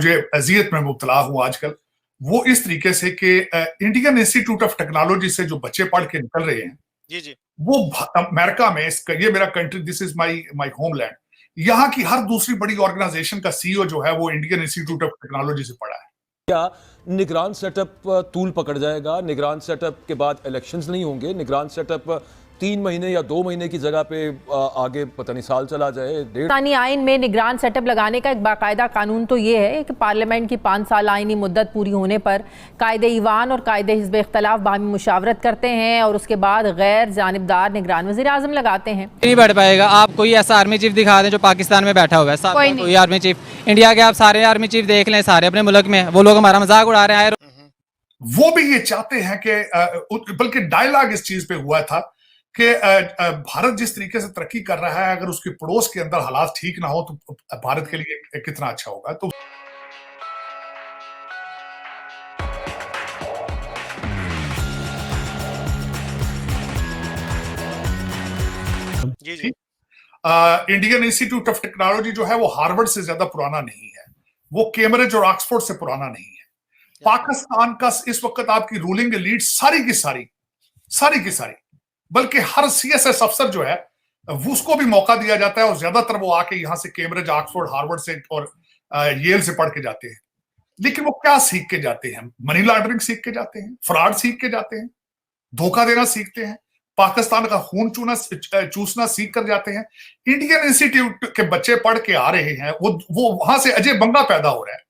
मुझे अजियत में मुब्तला हूं आजकल, वो इस तरीके से कि इंडियन इंस्टीट्यूट ऑफ टेक्नोलॉजी से जो बच्चे पढ़ के निकल रहे हैं, जी, जी। वो अमेरिका में, ये मेरा country, this is my my homeland, यहाँ की हर दूसरी बड़ी ऑर्गेनाइजेशन का सीईओ जो है वो इंडियन इंस्टीट्यूट ऑफ टेक्नोलॉजी से पढ़ा है। क्या निगरान सेटअप तूल पकड़ जाएगा? निगरान सेटअप के बाद इलेक्शंस नहीं होंगे? निगरान सेटअप 3 महीने या 2 महीने की जगह पे आगे पता नहीं साल चला जाए, पाकिस्तानी आइन में निगरान सेटअप लगाने का एक बाकायदा कानून तो ये है कि पार्लियामेंट की 5 साल आइनी मुद्दत पूरी होने पर कायदे ईवान और कायदे हिज़्ब इख्तलाफ बाहमी मुशावरत करते हैं और उसके बाद गैर जानिबदार निगरान वज़ीर आज़म लगाते हैं। नहीं बढ़ पाएगा। आप कोई ऐसा आर्मी चीफ दिखा दें जो पाकिस्तान में बैठा हुआ है, कोई आर्मी चीफ इंडिया के, आप सारे आर्मी चीफ देख लें, सारे अपने मुल्क में, वो लोग हमारा मजाक उड़ा रहे हैं। वो भी ये चाहते हैं कि, बल्कि डायलॉग इस चीज पे हुआ था कि भारत जिस तरीके से तरक्की कर रहा है, अगर उसके पड़ोस के अंदर हालात ठीक ना हो तो भारत के लिए कितना अच्छा होगा। तो जी, जी। इंडियन इंस्टीट्यूट ऑफ टेक्नोलॉजी जो है वो हार्वर्ड से ज्यादा पुराना नहीं है, वो कैम्ब्रिज और ऑक्सफोर्ड से पुराना नहीं है। पाकिस्तान का इस वक्त आपकी रूलिंग एलीट सारी की सारी, बल्कि हर सीएसएस अफसर जो है उसको भी मौका दिया जाता है और ज्यादातर वो आके यहां से कैम्ब्रिज, ऑक्सफोर्ड, हार्वर्ड से और येल से पढ़ के जाते हैं। लेकिन वो क्या सीख के जाते हैं? मनी लॉन्ड्रिंग सीख के जाते हैं, फ्रॉड सीख के जाते हैं, धोखा देना सीखते हैं, पाकिस्तान का खून चूसना सीख कर जाते हैं। इंडियन इंस्टीट्यूट के बच्चे पढ़ के आ रहे हैं, वो वहां से अजय बंगा पैदा हो रहा है,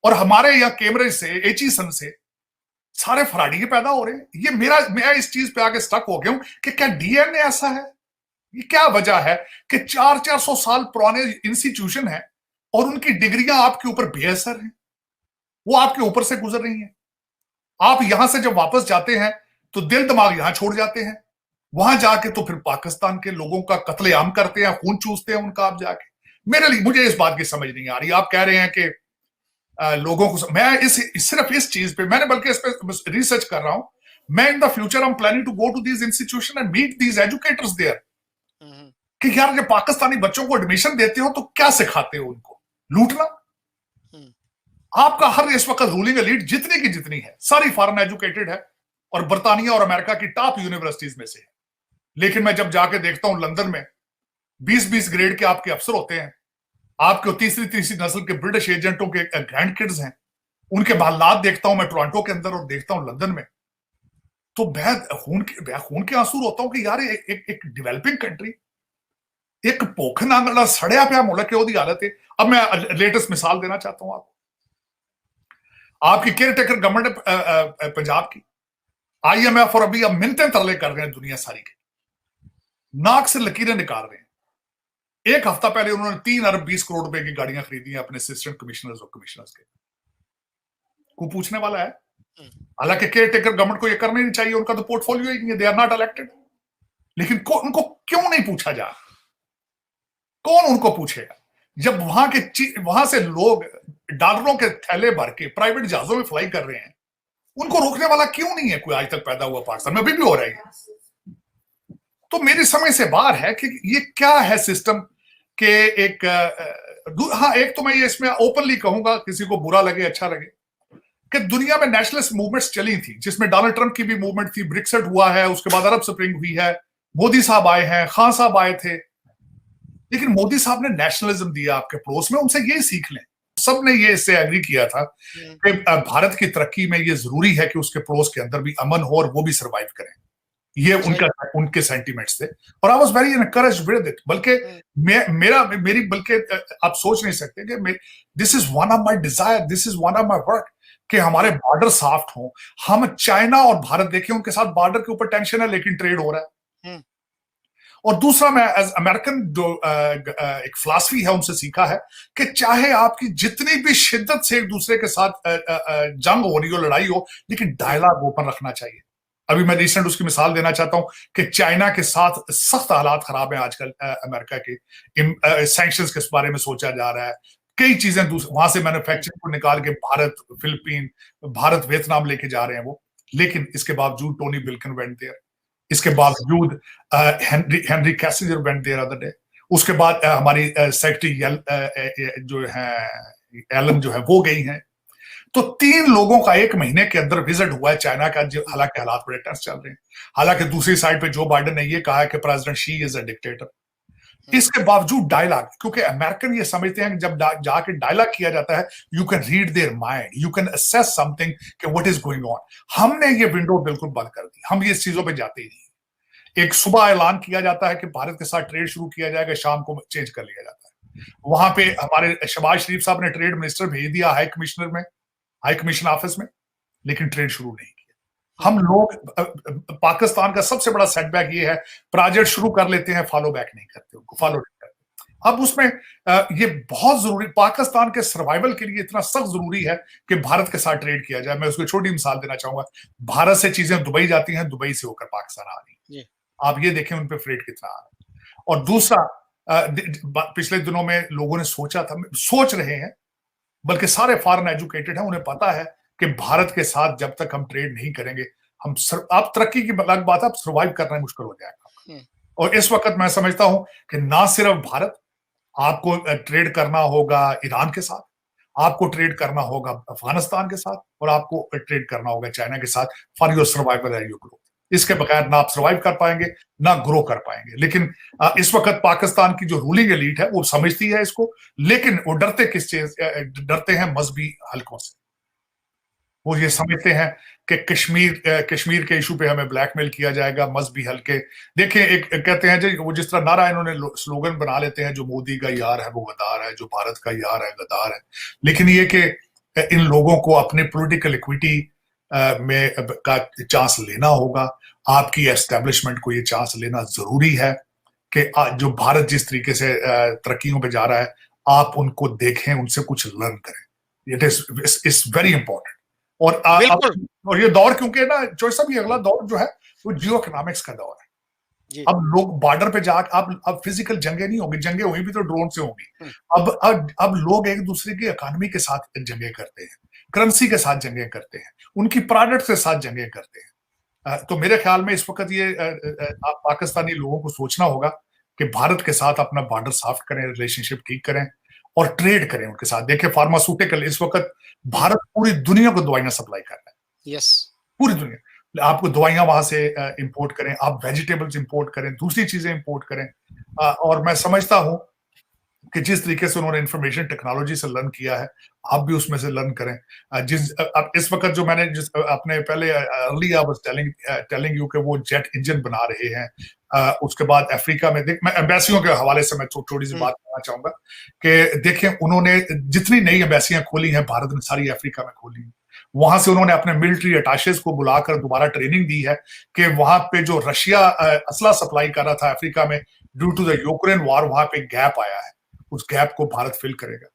और हमारे यहाँ कैम्ब्रिज से, एचईसन से सारे फराडी के पैदा हो रहे हैं। ये मैं इस चीज पे आके स्टक हो गया हूं कि क्या डीएनए ऐसा है? ये क्या वजह है कि 400 साल पुराने इंस्टीट्यूशन है और उनकी डिग्रियां आपके ऊपर बेअसर हैं, वो आपके ऊपर से गुजर रही हैं। आप यहां से जब वापस जाते हैं तो दिल दिमाग यहां छोड़ जाते हैं, वहां जाके तो फिर पाकिस्तान के लोगों का कत्लेआम करते हैं, खून चूसते हैं उनका। आप जाके मुझे इस बात की समझ नहीं आ रही। आप कह रहे हैं कि लोगों को, मैं सिर्फ इस चीज पे, मैंने बल्कि इस पे रिसर्च कर रहा हूं। मैं in the future I am planning to go to these institution and meet these educators there, कि यार जब पाकिस्तानी बच्चों को एडमिशन देते हो तो क्या सिखाते हो उनको? लूटना। आपका हर इस वक्त रूलिंग एलीट जितनी की जितनी है सारी फॉरेन एजुकेटेड है और बर्तानिया और अमेरिका की टॉप यूनिवर्सिटीज में से है। लेकिन मैं जब जाके देखता हूं लंदन में 20-20 ग्रेड के आपके अफसर होते हैं, आपके तीसरी नस्ल के ब्रिटिश एजेंटों के ग्रैंड किड्स हैं, उनके हालात देखता हूं मैं टोरंटो के अंदर और देखता हूं लंदन में, तो खून के आंसू होता हूं कि यार एक डेवलपिंग कंट्री, एक भुख नांगला सड़िया पिया मुल्क है, ओदी हालत है। अब मैं लेटेस्ट मिसाल देना चाहता हूं आपकी केयर टेकर गवर्नमेंट पंजाब की, आईएमएफ और अभी अब मिन्नतें तरले कर रहे हैं दुनिया सारी के, नाक से लकीरें निकाल रहे हैं। एक हफ्ता पहले उन्होंने 3 अरब 20 करोड़ रुपए की गाड़ियां खरीदी हैं अपने असिस्टेंट कमिश्नर्स और कमिश्नर्स के। को पूछने वाला है? हालांकि केयर टेकर गवर्नमेंट को यह करना ही नहीं चाहिए, उनका तो पोर्टफोलियो ही नहीं है, दे आर नॉट इलेक्टेड। लेकिन उनको क्यों नहीं पूछा जा? कौन उनको पूछेगा जब वहां से लोग डॉलरों के थैले भर के प्राइवेट जहाजों में फ्लाई कर रहे हैं? उनको रोकने वाला क्यों नहीं है कोई आज तक पैदा हुआ पाकिस्तान में? अभी भी हो रहा है। तो मेरी समझ से बाहर है कि ये क्या है सिस्टम के एक तो मैं ये इसमें ओपनली कहूंगा, किसी को बुरा लगे अच्छा लगे, कि दुनिया में नेशनलिस्ट मूवमेंट्स चली थी, जिसमें डोनाल्ड ट्रंप की भी मूवमेंट थी, ब्रेक्सिट हुआ है, उसके बाद अरब स्प्रिंग हुई है, मोदी साहब आए हैं, खान साहब आए थे। लेकिन मोदी साहब ने नेशनलिज्म दिया आपके पड़ोस में, उनसे यही सीख लें। सबने ये इससे एग्री किया था कि भारत की तरक्की में ये जरूरी है कि उसके पड़ोस के अंदर भी अमन हो और वो भी सर्वाइव करें। ये उनके सेंटिमेंट्स थे और I was very encouraged with it. बल्कि बल्कि आप सोच नहीं सकते कि this is one of my desire, this is one of my work, कि हमारे बॉर्डर सॉफ्ट हो। हम चाइना और भारत देखें, उनके साथ बॉर्डर के ऊपर टेंशन है लेकिन ट्रेड हो रहा है। और दूसरा, मैं एज अमेरिकन जो एक फिलॉसफी है उनसे सीखा है कि चाहे आपकी जितनी भी शिद्दत से एक दूसरे के साथ जंग हो रही हो, लड़ाई हो, लेकिन डायलॉग ओपन रखना चाहिए। अभी मैं रिसेंट उसकी मिसाल देना चाहता हूं कि चाइना के साथ सख्त हालात खराब हैं आजकल। अमेरिका के सैंक्शंस के बारे में सोचा जा रहा है, कई चीजें वहां से मैन्युफैक्चरिंग को निकाल के भारत, फिलीपीन, भारत, वियतनाम लेके जा रहे हैं वो। लेकिन इसके बावजूद टोनी बिल्किन वेंट देयर, इसके बावजूद Henry Kissinger went there other day, उसके बाद हमारी सेक्रेटरी जो है एलन जो है वो गई हैं। तो 3 लोगों का 1 महीने के अंदर विजिट हुआ है चाइना का, हालांकि हालात बड़े टेंस चल रहे हैं। हालांकि दूसरी साइड पे जो बाइडेन ने ये कहा है कि president Xi is a dictator. इसके बावजूद डायलॉग, क्योंकि अमेरिकन ये समझते हैं कि जब जाके डायलॉग किया जाता है you can read their mind, you can assess something कि व्हाट इज गोइंग ऑन। हमने ये विंडो बिल्कुल बंद कर दी, हम ये चीजों पे जाते ही नहीं। एक सुबह ऐलान किया जाता है कि भारत के साथ ट्रेड शुरू किया जाएगा, शाम को चेंज कर लिया जाता है। वहां पे हमारे शहबाज शरीफ साहब ने ट्रेड मिनिस्टर भेज दिया हाई कमीशन ऑफिस में, लेकिन ट्रेड शुरू नहीं किया। हम लोग, पाकिस्तान का सबसे बड़ा सेटबैक ये है, प्रोजेक्ट शुरू कर लेते हैं, फॉलो बैक नहीं करते, उनको फॉलो नहीं करते। अब उसमें ये बहुत जरूरी, पाकिस्तान के सर्वाइवल के लिए इतना सख्त जरूरी है कि भारत के साथ ट्रेड किया जाए। मैं उसको छोटी मिसाल देना चाहूंगा, भारत से चीजें दुबई जाती हैं, दुबई से होकर पाकिस्तान आ रही है, आप ये देखें उन पे फ्रेट कितना आ रहा है। और दूसरा, पिछले दिनों में लोगों ने सोचा था, सोच रहे हैं, बल्कि सारे फॉरेन एजुकेटेड हैं, उन्हें पता है कि भारत के साथ जब तक हम ट्रेड नहीं करेंगे, आप तरक्की की अलग बात है, आप सर्वाइव करना मुश्किल हो जाएगा। और इस वक्त मैं समझता हूं कि ना सिर्फ भारत, आपको ट्रेड करना होगा ईरान के साथ, आपको ट्रेड करना होगा अफगानिस्तान के साथ, और आपको ट्रेड करना होगा चाइना के साथ for your survival and your growth. इसके बगैर ना आप सर्वाइव कर पाएंगे, ना ग्रो कर पाएंगे। लेकिन इस वक्त पाकिस्तान की जो रूलिंग एलीट है वो समझती है इसको, लेकिन वो डरते किस चीज, डरते हैं मजहबी हलकों से। वो ये समझते हैं कि कश्मीर के इशू पे हमें ब्लैकमेल किया जाएगा, मजहबी हलके। देखिए, एक कहते हैं जो वो जिस तरह नारा इन्होंने स्लोगन बना लेते हैं, जो मोदी का यार है वो गद्दार है, जो भारत का यार है गद्दार है। लेकिन ये कि इन लोगों को अपने पॉलिटिकल इक्विटी में का चांस लेना होगा, आपकी एस्टेब्लिशमेंट को ये चांस लेना जरूरी है कि जो भारत जिस तरीके से तरक्कियों पे जा रहा है, आप उनको देखें, उनसे कुछ लर्न करें। It is very important. और ये दौर, क्योंकि ना जो सब ये अगला दौर जो है वो जियो इकोनॉमिक्स का दौर है। अब लोग बॉर्डर पे जाकर, अब फिजिकल जंगें नहीं होंगी, जंगें हुई भी तो ड्रोन से होंगी। अब लोग एक दूसरे की इकोनॉमी के साथ जंगें करते हैं, करेंसी के साथ जंगें करते हैं, उनकी प्रोडक्ट के साथ जंगें करते हैं। तो मेरे ख्याल में इस वक्त ये पाकिस्तानी लोगों को सोचना होगा कि भारत के साथ अपना बॉर्डर साफ करें, रिलेशनशिप ठीक करें और ट्रेड करें उनके साथ। देखिए, फार्मास्यूटिकल, इस वक्त भारत पूरी दुनिया को दवाइयां सप्लाई कर रहा है। यस, पूरी दुनिया। आपको दवाइयां वहां से इंपोर्ट करें, आप वेजिटेबल्स इंपोर्ट करें, दूसरी चीजें इंपोर्ट करें। और मैं समझता हूं कि जिस तरीके से उन्होंने इंफॉर्मेशन टेक्नोलॉजी से लर्न किया है, आप भी उसमें से लर्न करें। अब इस वक्त जो मैंने अपने पहले early I was telling you कि वो जेट इंजन बना रहे हैं। उसके बाद अफ्रीका में, मैं एम्बेसियों के हवाले से मैं थोड़ी सी बात करना चाहूंगा कि देखें, उन्होंने जितनी नई एम्बेसियां खोली हैं भारत ने, सारी अफ्रीका में खोली हैं। वहां से उन्होंने अपने मिलिट्री अटैचेस को बुलाकर दोबारा ट्रेनिंग दी है कि वहां पे जो रशिया असला सप्लाई कर रहा था अफ्रीका में, due to the Ukraine war, वहां पे गैप आया है, उस गैप को भारत फिल करेगा।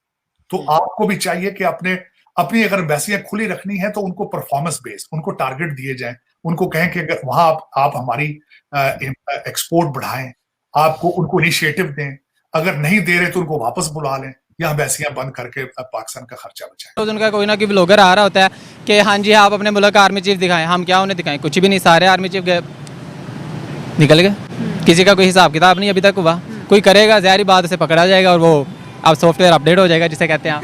तो आपको भी चाहिए कि अपनी अगर एम्बेसियां खुली रखनी है तो उनको परफॉर्मेंस बेस्ड, उनको टारगेट दिए जाएं, उनको कहें कि अगर वहां आप हमारी एक्सपोर्ट बढ़ाएं, आपको उनको इनिशिएटिव दें, अगर नहीं दे रहे तो उनको वापस बुला लें, या एम्बेसियां बंद करके पाकिस्तान का खर्चा बचाएं। तो उनका कोई ना कोई ब्लॉगर आ रहा होता है कि हाँ जी आप अपने मुल्क का आर्मी चीफ दिखाएं, हम क्या उन्हें दिखाएं, कुछ भी नहीं, सारे आर्मी चीफ गए निकल गए, किसी का कोई हिसाब किताब नहीं अभी तक हुआ। कोई करेगा, ज़ाहिर बात से पकड़ा जाएगा और वो अब सॉफ्टवेयर अपडेट हो जाएगा, जिसे कहते हैं आप।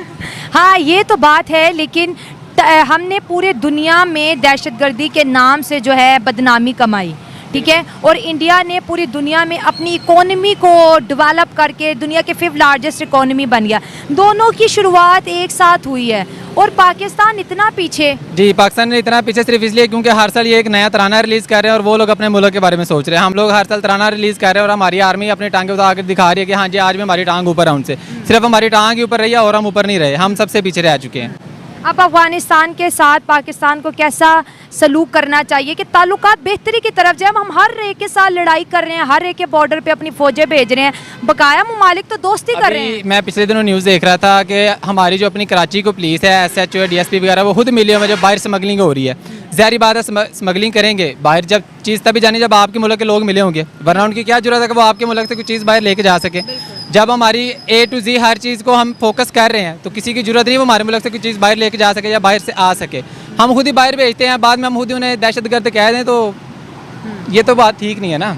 हाँ, ये तो बात है, लेकिन हमने पूरे दुनिया में दहशतगर्दी के नाम से जो है बदनामी कमाई, ठीक है, और इंडिया ने पूरी दुनिया में अपनी इकोनॉमी को डेवलप करके दुनिया के 5th लार्जेस्ट इकोनॉमी बन गया। दोनों की शुरुआत एक साथ हुई है और पाकिस्तान इतना पीछे। जी, पाकिस्तान ने इतना पीछे सिर्फ इसलिए क्योंकि हर साल ये एक नया तराना रिलीज़ कर रहे हैं और वो लोग अपने मुल्क के बारे में सोच रहे हैं। हम लोग हर साल तराना रिलीज़ कर रहे हैं और हमारी आर्मी अपनी टांगें उठा कर दिखा रही है कि हाँ जी आज भी हमारी टांग ऊपर है उनसे। सिर्फ हमारी टांग ही ऊपर रही है और हम ऊपर नहीं रहे, हम सबसे पीछे रह चुके हैं। अब अफगानिस्तान के साथ पाकिस्तान को कैसा सलूक करना चाहिए कि ताल्लुकात बेहतरी की तरफ जाए? हम हर एक के साथ लड़ाई कर रहे हैं, हर एक के बॉर्डर पे अपनी फौजें भेज रहे हैं, बकाया ममालिक तो दोस्ती कर रहे हैं। मैं पिछले दिनों न्यूज़ देख रहा था कि हमारी जो अपनी कराची को पुलिस है, SHO, DSP वगैरह, वो खुद मिली हुई, जब बाहर स्मगलिंग हो रही है। ज़ाहिर बात है स्मगलिंग करेंगे बाहर, जब चीज़ तभी जानी जब आपके मुल्क के लोग मिले होंगे, वरना उनकी क्या जरूरत है कि वो आपके मुल्क से कुछ चीज़ बाहर लेके जा सके। जब हमारी A to Z हर चीज़ को हम फोकस कर रहे हैं तो किसी की जरूरत नहीं वो हमारे मुल्क से कुछ चीज़ बाहर लेके जा सके या बाहर से आ सके। हम खुद ही बाहर भेजते हैं, बाद में हम खुद ही उन्हें दहशतगर्द कह दें, तो ये तो बात ठीक नहीं है ना।